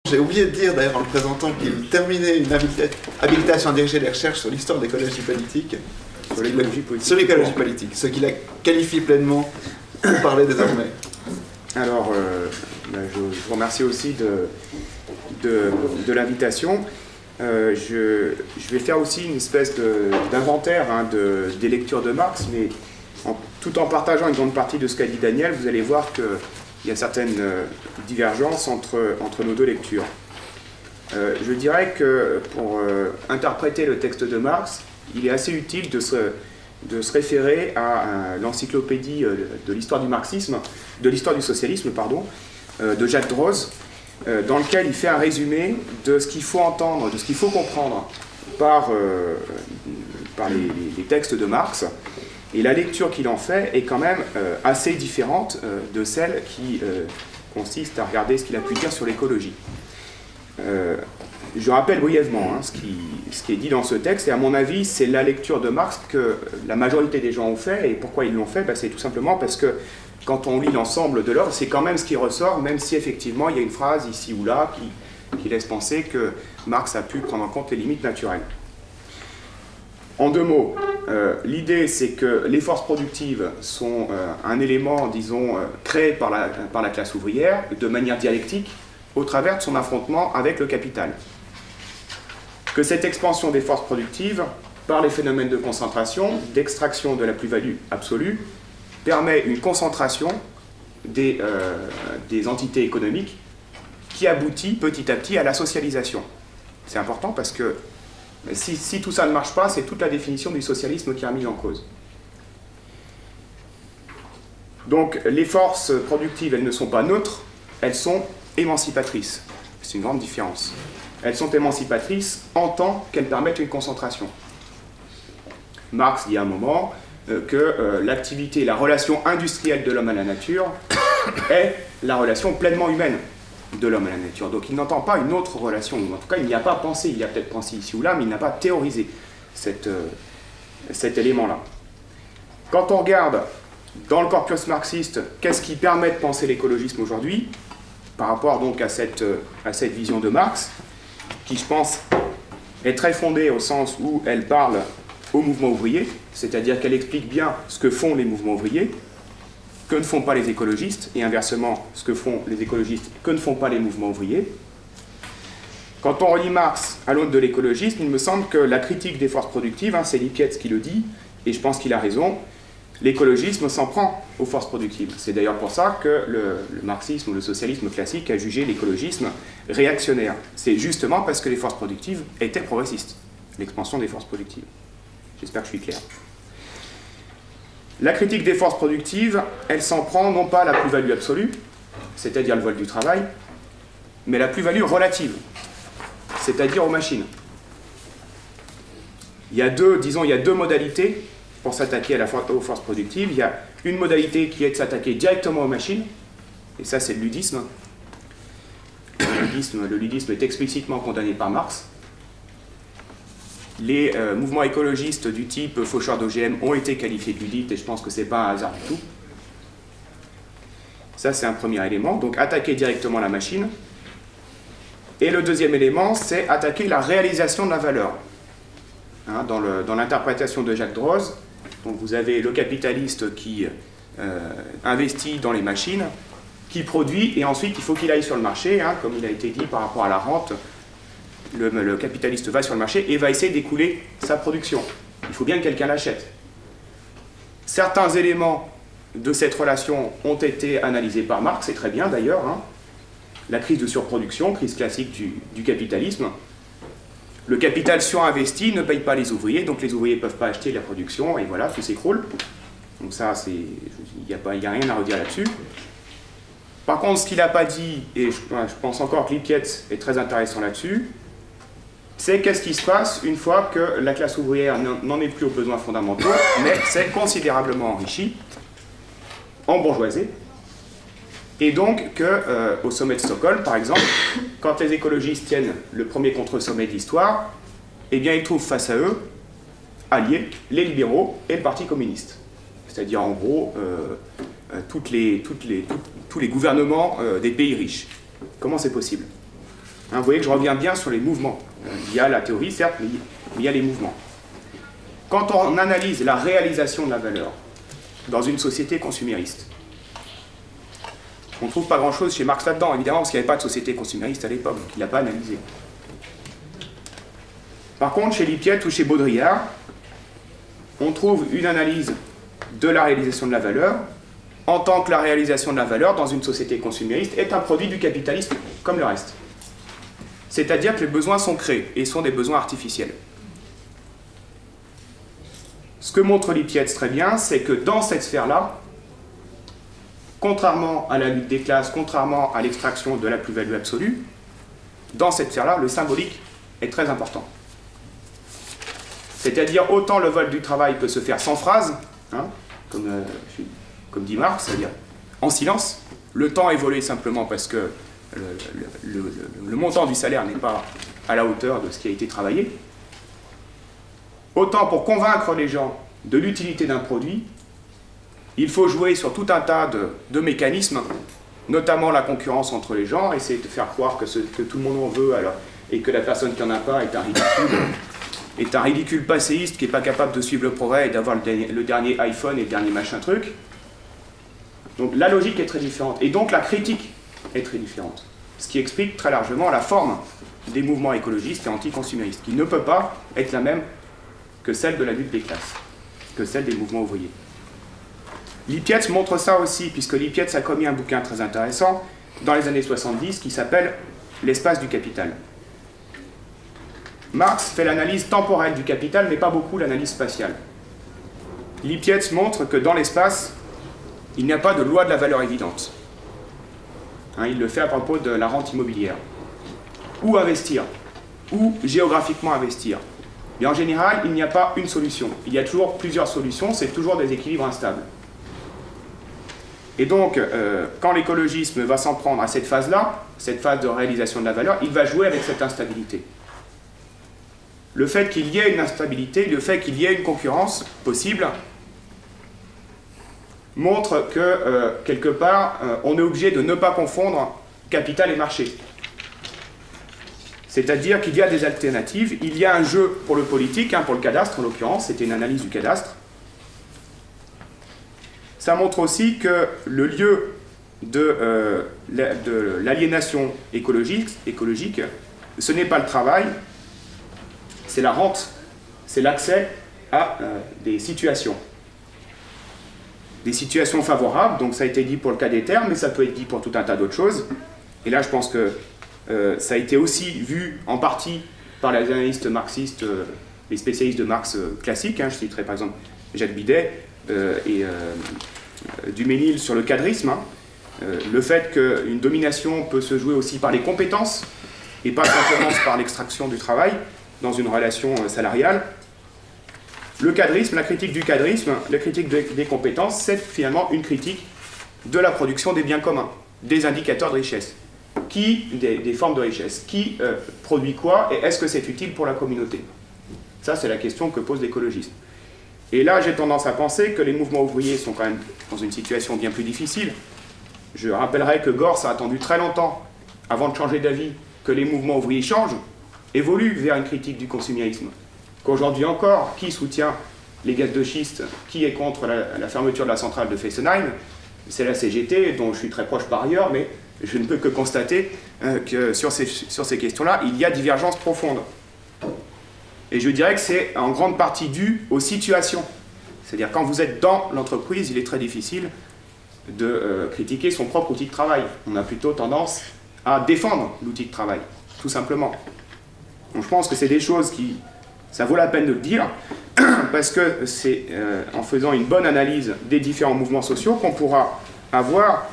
J'ai oublié de dire d'ailleurs en le présentant qu'il terminait une habilitation à diriger les recherches sur l'histoire de l'écologie politique. Sur l'écologie politique, ce qui la qualifie pleinement pour parler désormais. Alors, je vous remercie aussi de l'invitation. Je vais faire aussi une espèce d'inventaire des lectures de Marx, mais tout en partageant une grande partie de ce qu'a dit Daniel, vous allez voir qu'il y a certaines divergences entre nos deux lectures. Je dirais que pour interpréter le texte de Marx, il est assez utile de se référer à l'encyclopédie de l'histoire du marxisme, de l'histoire du socialisme, pardon, de Jacques Droz, dans lequel il fait un résumé de ce qu'il faut entendre, de ce qu'il faut comprendre par les textes de Marx. Et la lecture qu'il en fait est quand même assez différente de celle qui consiste à regarder ce qu'il a pu dire sur l'écologie. Je rappelle brièvement ce qui est dit dans ce texte, et à mon avis, c'est la lecture de Marx que la majorité des gens ont fait, et pourquoi ils l'ont fait, c'est tout simplement parce que quand on lit l'ensemble de l'œuvre, c'est quand même ce qui ressort, même si effectivement il y a une phrase ici ou là qui laisse penser que Marx a pu prendre en compte les limites naturelles. En deux mots, l'idée c'est que les forces productives sont un élément, disons, créé par la classe ouvrière de manière dialectique au travers de son affrontement avec le capital. Que cette expansion des forces productives, par les phénomènes de concentration, d'extraction de la plus-value absolue, permet une concentration des entités économiques qui aboutit petit à petit à la socialisation. C'est important parce que si tout ça ne marche pas, c'est toute la définition du socialisme qui est remise en cause. Donc les forces productives, elles ne sont pas neutres, elles sont émancipatrices. C'est une grande différence. Elles sont émancipatrices en tant qu'elles permettent une concentration. Marx dit à un moment que l'activité, la relation industrielle de l'homme à la nature est la relation pleinement humaine de l'homme à la nature. Donc il n'entend pas une autre relation, ou en tout cas il n'y a pas pensé, il y a peut-être pensé ici ou là, mais il n'a pas théorisé cet élément-là. Quand on regarde dans le corpus marxiste, qu'est-ce qui permet de penser l'écologisme aujourd'hui, par rapport donc à cette vision de Marx, qui je pense est très fondée au sens où elle parle au mouvement ouvrier, c'est-à-dire qu'elle explique bien ce que font les mouvements ouvriers, que ne font pas les écologistes, et inversement, ce que font les écologistes, que ne font pas les mouvements ouvriers. Quand on relit Marx à l'aune de l'écologisme, il me semble que la critique des forces productives, c'est Lippietz qui le dit, et je pense qu'il a raison, l'écologisme s'en prend aux forces productives. C'est d'ailleurs pour ça que le marxisme ou le socialisme classique a jugé l'écologisme réactionnaire. C'est justement parce que les forces productives étaient progressistes, l'expansion des forces productives. J'espère que je suis clair. La critique des forces productives, elle s'en prend non pas à la plus-value absolue, c'est-à-dire le vol du travail, mais la plus-value relative, c'est-à-dire aux machines. Il y a deux modalités pour s'attaquer aux forces productives. Il y a une modalité qui est de s'attaquer directement aux machines, et ça c'est le ludisme. Le ludisme est explicitement condamné par Marx. Les mouvements écologistes du type faucheurs d'OGM ont été qualifiés de ludites, et je pense que ce n'est pas un hasard du tout. Ça, c'est un premier élément. Donc, attaquer directement la machine. Et le deuxième élément, c'est attaquer la réalisation de la valeur. Dans l'interprétation de Jacques Droz, donc vous avez le capitaliste qui investit dans les machines, qui produit, et ensuite, il faut qu'il aille sur le marché, comme il a été dit par rapport à la rente. Le capitaliste va sur le marché et va essayer d'écouler sa production. Il faut bien que quelqu'un l'achète. Certains éléments de cette relation ont été analysés par Marx, c'est très bien d'ailleurs. La crise de surproduction, crise classique du capitalisme. Le capital surinvesti ne paye pas les ouvriers, donc les ouvriers ne peuvent pas acheter la production, et voilà, tout s'écroule. Donc ça, il n'y a rien à redire là-dessus. Par contre, ce qu'il n'a pas dit, et je pense encore que Lippietz est très intéressant là-dessus, c'est qu'est-ce qui se passe une fois que la classe ouvrière n'en est plus aux besoins fondamentaux, mais s'est considérablement enrichie, embourgeoisée, et donc qu'au sommet de Stockholm, par exemple, quand les écologistes tiennent le premier contre-sommet de l'histoire, eh bien ils trouvent face à eux, alliés, les libéraux et le Parti communiste. C'est-à-dire en gros tous les gouvernements des pays riches. Comment c'est possible? Vous voyez que je reviens bien sur les mouvements. Il y a la théorie, certes, mais il y a les mouvements. Quand on analyse la réalisation de la valeur dans une société consumériste, on ne trouve pas grand-chose chez Marx là-dedans, évidemment, parce qu'il n'y avait pas de société consumériste à l'époque, donc il n'a pas analysé. Par contre, chez Lippiett ou chez Baudrillard, on trouve une analyse de la réalisation de la valeur, en tant que la réalisation de la valeur dans une société consumériste est un produit du capitalisme comme le reste. C'est-à-dire que les besoins sont créés et sont des besoins artificiels. Ce que montre Lippiett très bien, c'est que dans cette sphère-là, contrairement à la lutte des classes, contrairement à l'extraction de la plus-value absolue, dans cette sphère-là, le symbolique est très important. C'est-à-dire, autant le vol du travail peut se faire sans phrase, hein, comme dit Marx, c'est-à-dire en silence, le temps est volé simplement parce que le montant du salaire n'est pas à la hauteur de ce qui a été travaillé. Autant pour convaincre les gens de l'utilité d'un produit, il faut jouer sur tout un tas de mécanismes, notamment la concurrence entre les gens, essayer de faire croire que tout le monde en veut alors, et que la personne qui n'en a pas est un ridicule passéiste qui n'est pas capable de suivre le progrès et d'avoir le dernier iPhone et le dernier machin truc. Donc la logique est très différente, et donc la critique est très différente. Ce qui explique très largement la forme des mouvements écologistes et anticonsuméristes, qui ne peut pas être la même que celle de la lutte des classes, que celle des mouvements ouvriers. Lippiett montre ça aussi, puisque Lippiett a commis un bouquin très intéressant dans les années 70 qui s'appelle « L'espace du capital ». Marx fait l'analyse temporelle du capital, mais pas beaucoup l'analyse spatiale. Lippiett montre que dans l'espace, il n'y a pas de loi de la valeur évidente. Il le fait à propos de la rente immobilière. Où investir? Où géographiquement investir? Et en général, il n'y a pas une solution. Il y a toujours plusieurs solutions, c'est toujours des équilibres instables. Et donc, quand l'écologisme va s'en prendre à cette phase-là, cette phase de réalisation de la valeur, il va jouer avec cette instabilité. Le fait qu'il y ait une instabilité, le fait qu'il y ait une concurrence possible, montre que, quelque part, on est obligé de ne pas confondre capital et marché. C'est-à-dire qu'il y a des alternatives, il y a un jeu pour le politique, pour le cadastre en l'occurrence, c'était une analyse du cadastre. Ça montre aussi que le lieu de l'aliénation écologique, ce n'est pas le travail, c'est la rente, c'est l'accès à des situations. Des situations favorables, donc ça a été dit pour le cas des terres, mais ça peut être dit pour tout un tas d'autres choses. Et là, je pense que ça a été aussi vu en partie par les analystes marxistes, les spécialistes de Marx classiques. Je citerai par exemple Jacques Bidet et Duménil sur le cadrisme. Le fait qu'une domination peut se jouer aussi par les compétences et pas simplement par l'extraction du travail dans une relation salariale. Le cadrisme, la critique du cadrisme, la critique des compétences, c'est finalement une critique de la production des biens communs, des indicateurs de richesse, des formes de richesse. Qui produit quoi et est-ce que c'est utile pour la communauté? Ça, c'est la question que pose l'écologiste. Et là, j'ai tendance à penser que les mouvements ouvriers sont quand même dans une situation bien plus difficile. Je rappellerai que Gors a attendu très longtemps, avant de changer d'avis, que les mouvements ouvriers changent, évoluent vers une critique du consumérisme. Qu'aujourd'hui encore, qui soutient les gaz de schiste, qui est contre la fermeture de la centrale de Fessenheim? C'est la CGT, dont je suis très proche par ailleurs, mais je ne peux que constater que sur ces questions-là, il y a divergence profonde. Et je dirais que c'est en grande partie dû aux situations. C'est-à-dire quand vous êtes dans l'entreprise, il est très difficile de critiquer son propre outil de travail. On a plutôt tendance à défendre l'outil de travail, tout simplement. Donc je pense que c'est des choses qui... ça vaut la peine de le dire, parce que c'est en faisant une bonne analyse des différents mouvements sociaux qu'on pourra voir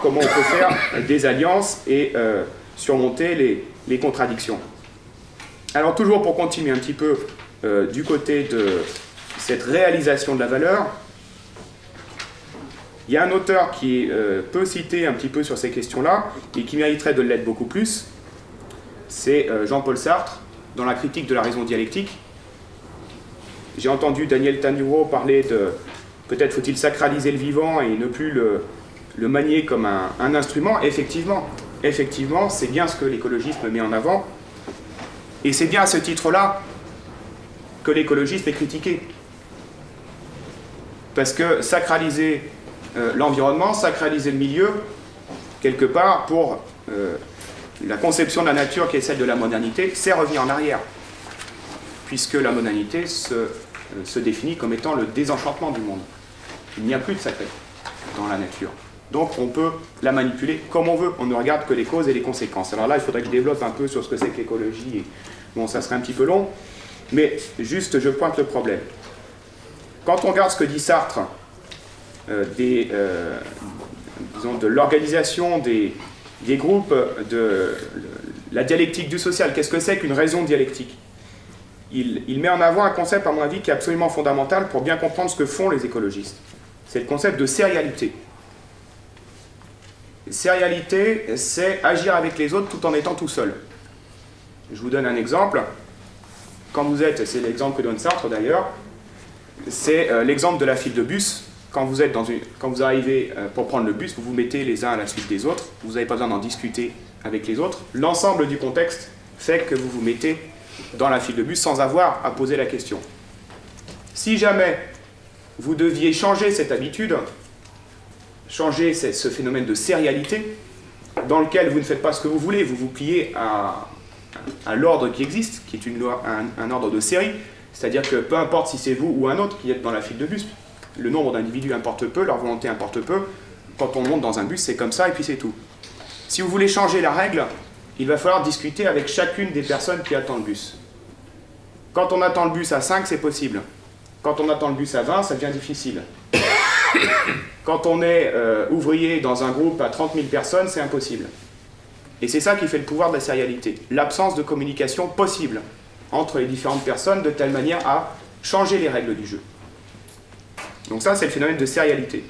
comment on peut faire des alliances et surmonter les contradictions. Alors toujours pour continuer un petit peu du côté de cette réalisation de la valeur, il y a un auteur qui est peu cité un petit peu sur ces questions-là et qui mériterait de l'être beaucoup plus, c'est Jean-Paul Sartre, dans la critique de la raison dialectique. J'ai entendu Daniel Tanuro parler de peut-être faut-il sacraliser le vivant et ne plus le manier comme un instrument. Effectivement, effectivement, c'est bien ce que l'écologisme met en avant, et c'est bien à ce titre-là que l'écologisme est critiqué. Parce que sacraliser l'environnement, sacraliser le milieu, quelque part, pour la conception de la nature qui est celle de la modernité, c'est revenir en arrière. Puisque la modernité se définit comme étant le désenchantement du monde. Il n'y a plus de sacré dans la nature. Donc on peut la manipuler comme on veut, on ne regarde que les causes et les conséquences. Alors là, il faudrait que je développe un peu sur ce que c'est que l'écologie. Bon, ça serait un petit peu long, mais juste je pointe le problème. Quand on regarde ce que dit Sartre, disons de l'organisation des groupes, de la dialectique du social, qu'est-ce que c'est qu'une raison dialectique? Il met en avant un concept, à mon avis, qui est absolument fondamental pour bien comprendre ce que font les écologistes. C'est le concept de sérialité. Sérialité, c'est agir avec les autres tout en étant tout seul. Je vous donne un exemple. Quand vous êtes, c'est l'exemple que donne Sartre d'ailleurs, c'est l'exemple de la file de bus. Quand vous arrivez pour prendre le bus, vous vous mettez les uns à la suite des autres, vous n'avez pas besoin d'en discuter avec les autres. L'ensemble du contexte fait que vous vous mettez dans la file de bus sans avoir à poser la question. Si jamais vous deviez changer cette habitude, changer ce phénomène de sérialité, dans lequel vous ne faites pas ce que vous voulez, vous vous pliez à l'ordre qui existe, qui est un ordre de série, c'est-à-dire que peu importe si c'est vous ou un autre qui êtes dans la file de bus, le nombre d'individus importe peu, leur volonté importe peu, quand on monte dans un bus c'est comme ça et puis c'est tout. Si vous voulez changer la règle, il va falloir discuter avec chacune des personnes qui attendent le bus. Quand on attend le bus à 5, c'est possible. Quand on attend le bus à 20, ça devient difficile. Quand on est ouvrier dans un groupe à 30 000 personnes, c'est impossible. Et c'est ça qui fait le pouvoir de la sérialité. L'absence de communication possible entre les différentes personnes de telle manière à changer les règles du jeu. Donc ça, c'est le phénomène de sérialité.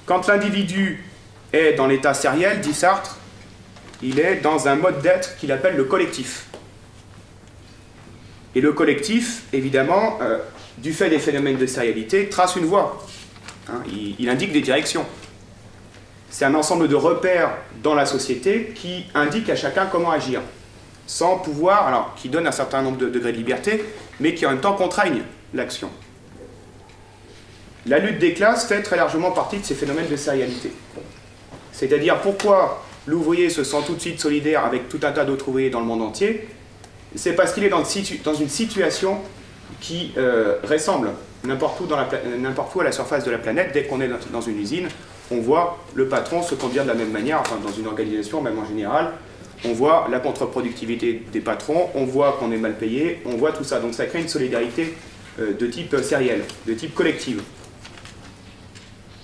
Quand l'individu est dans l'état sériel, dit Sartre, il est dans un mode d'être qu'il appelle le collectif. Et le collectif, évidemment, du fait des phénomènes de sérialité, trace une voie. Hein, il indique des directions. C'est un ensemble de repères dans la société qui indiquent à chacun comment agir, sans pouvoir, alors qui donne un certain nombre de degrés de liberté, mais qui en même temps contraignent l'action. La lutte des classes fait très largement partie de ces phénomènes de sérialité. C'est-à-dire pourquoi l'ouvrier se sent tout de suite solidaire avec tout un tas d'autres ouvriers dans le monde entier, c'est parce qu'il est dans une situation qui ressemble n'importe où à la surface de la planète. Dès qu'on est dans une usine, on voit le patron se conduire de la même manière, enfin dans une organisation, même en général, on voit la contre-productivité des patrons, on voit qu'on est mal payé, on voit tout ça. Donc ça crée une solidarité de type sériel, de type collective.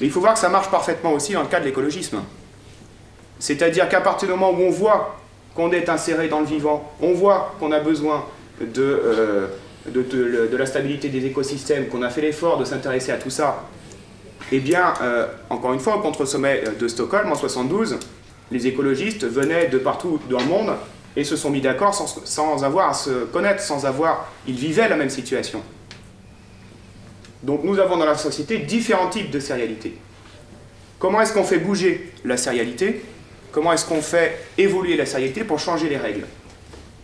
Mais il faut voir que ça marche parfaitement aussi dans le cas de l'écologisme. C'est-à-dire qu'à partir du moment où on voit qu'on est inséré dans le vivant, on voit qu'on a besoin de la stabilité des écosystèmes, qu'on a fait l'effort de s'intéresser à tout ça, eh bien, encore une fois, au contre-sommet de Stockholm en 1972, les écologistes venaient de partout dans le monde et se sont mis d'accord sans avoir à se connaître, ils vivaient la même situation. Donc nous avons dans la société différents types de sérialité. Comment est-ce qu'on fait bouger la sérialité? Comment est-ce qu'on fait évoluer la sérialité pour changer les règles?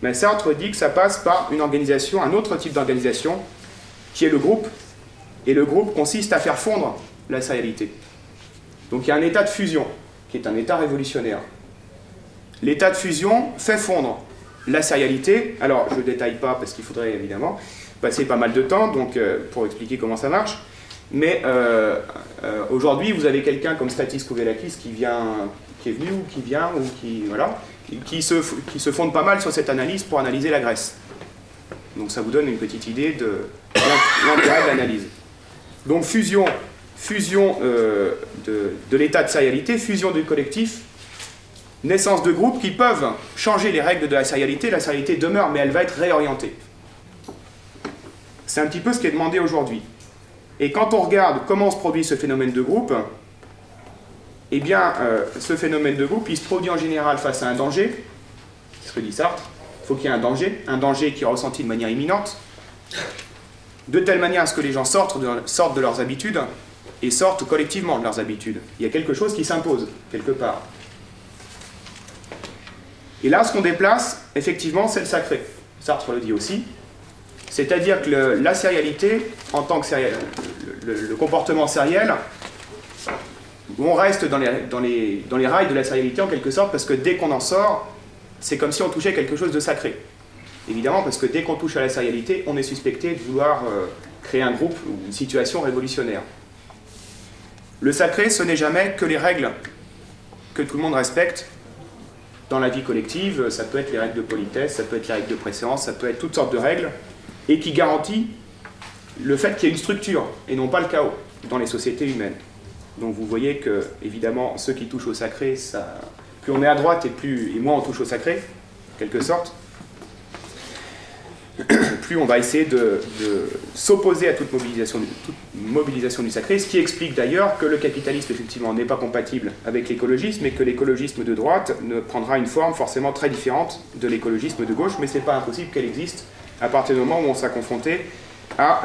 Mais Sartre dit que ça passe par une organisation, un autre type d'organisation, qui est le groupe. Et le groupe consiste à faire fondre la sérialité. Donc il y a un état de fusion, qui est un état révolutionnaire. L'état de fusion fait fondre la sérialité. Alors je ne détaille pas parce qu'il faudrait évidemment passer pas mal de temps pour expliquer comment ça marche. Mais aujourd'hui, vous avez quelqu'un comme Stathis Kouvelakis qui est venu ou qui vient, ou qui se fonde pas mal sur cette analyse pour analyser la Grèce. Donc ça vous donne une petite idée de l'intérêt de l'analyse. Donc fusion de l'état de sérialité, fusion du collectif, naissance de groupes qui peuvent changer les règles de la sérialité demeure, mais elle va être réorientée. C'est un petit peu ce qui est demandé aujourd'hui. Et quand on regarde comment se produit ce phénomène de groupe, eh bien, ce phénomène de groupe, il se produit en général face à un danger, c'est ce que dit Sartre, il faut qu'il y ait un danger qui est ressenti de manière imminente, de telle manière à ce que les gens sortent de leurs habitudes, et sortent collectivement de leurs habitudes. Il y a quelque chose qui s'impose, quelque part. Et là, ce qu'on déplace, effectivement, c'est le sacré. Sartre le dit aussi. C'est-à-dire que la sérialité, en tant que le comportement sériel, on reste dans les rails de la sérialité en quelque sorte, parce que dès qu'on en sort, c'est comme si on touchait quelque chose de sacré. Évidemment, parce que dès qu'on touche à la sérialité, on est suspecté de vouloir créer un groupe ou une situation révolutionnaire. Le sacré, ce n'est jamais que les règles que tout le monde respecte dans la vie collective. Ça peut être les règles de politesse, ça peut être les règles de préséance, ça peut être toutes sortes de règles, et qui garantit le fait qu'il y ait une structure, et non pas le chaos, dans les sociétés humaines. Donc vous voyez que, évidemment, ceux qui touchent au sacré, plus on est à droite et moins on touche au sacré, en quelque sorte, plus on va essayer de s'opposer à toute mobilisation du sacré, ce qui explique d'ailleurs que le capitalisme, effectivement, n'est pas compatible avec l'écologisme, et que l'écologisme de droite ne prendra une forme forcément très différente de l'écologisme de gauche, mais ce n'est pas impossible qu'elle existe à partir du moment où on sera confronté à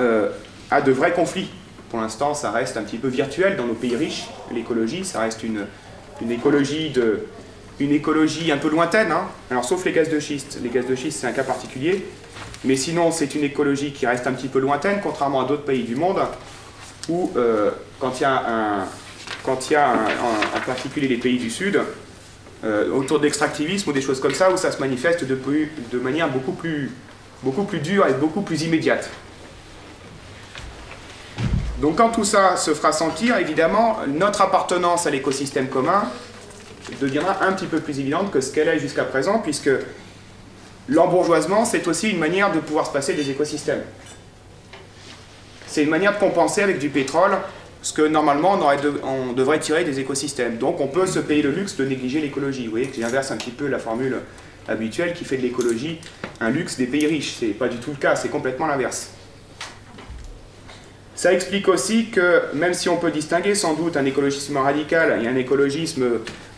de vrais conflits. Pour l'instant, ça reste un petit peu virtuel dans nos pays riches. L'écologie, ça reste une écologie un peu lointaine, hein. Alors, sauf les gaz de schiste. Les gaz de schiste, c'est un cas particulier. Mais sinon, c'est une écologie qui reste un petit peu lointaine, contrairement à d'autres pays du monde, où, quand il y a en particulier les pays du Sud, autour de l'extractivisme ou des choses comme ça, où ça se manifeste de manière beaucoup plus dure et beaucoup plus immédiate. Donc quand tout ça se fera sentir, évidemment, notre appartenance à l'écosystème commun deviendra un petit peu plus évidente que ce qu'elle est jusqu'à présent, puisque l'embourgeoisement, c'est aussi une manière de pouvoir se passer des écosystèmes. C'est une manière de compenser avec du pétrole ce que normalement on devrait tirer des écosystèmes. Donc on peut se payer le luxe de négliger l'écologie. Vous voyez que j'inverse un petit peu la formule habituelle qui fait de l'écologie un luxe des pays riches. C'est pas du tout le cas, c'est complètement l'inverse. Ça explique aussi que, même si on peut distinguer sans doute un écologisme radical et un écologisme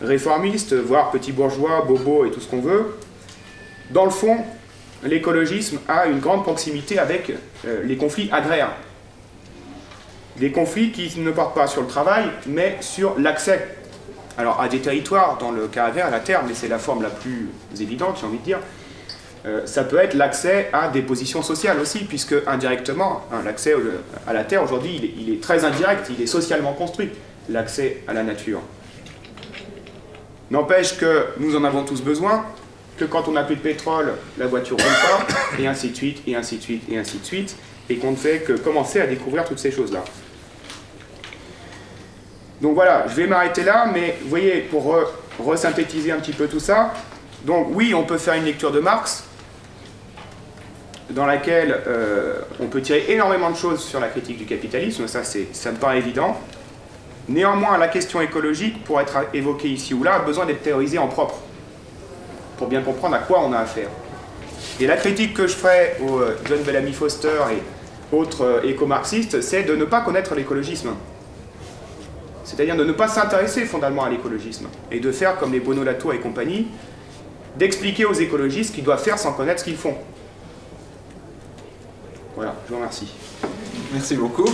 réformiste, voire petit bourgeois, bobo et tout ce qu'on veut, dans le fond, l'écologisme a une grande proximité avec les conflits agraires. Des conflits qui ne portent pas sur le travail, mais sur l'accès. Alors, à des territoires, dans le cas agraire, à la terre, mais c'est la forme la plus évidente, j'ai envie de dire. Ça peut être l'accès à des positions sociales aussi, puisque indirectement, hein, l'accès à la terre aujourd'hui, il est très indirect, il est socialement construit, l'accès à la nature. N'empêche que nous en avons tous besoin, que quand on n'a plus de pétrole, la voiture ne roule pas, et ainsi de suite, et ainsi de suite, et ainsi de suite, et qu'on ne fait que commencer à découvrir toutes ces choses-là. Donc voilà, je vais m'arrêter là, mais vous voyez, pour resynthétiser un petit peu tout ça, donc oui, on peut faire une lecture de Marx, dans laquelle on peut tirer énormément de choses sur la critique du capitalisme, ça me paraît évident. Néanmoins, la question écologique, pour être évoquée ici ou là, a besoin d'être théorisée en propre, pour bien comprendre à quoi on a affaire. Et la critique que je ferai aux John Bellamy Foster et autres éco-marxistes, c'est de ne pas connaître l'écologisme. C'est-à-dire de ne pas s'intéresser fondamentalement à l'écologisme, et de faire comme les Bono Latour et compagnie, d'expliquer aux écologistes ce qu'ils doivent faire sans connaître ce qu'ils font. Voilà, je vous remercie. Merci beaucoup.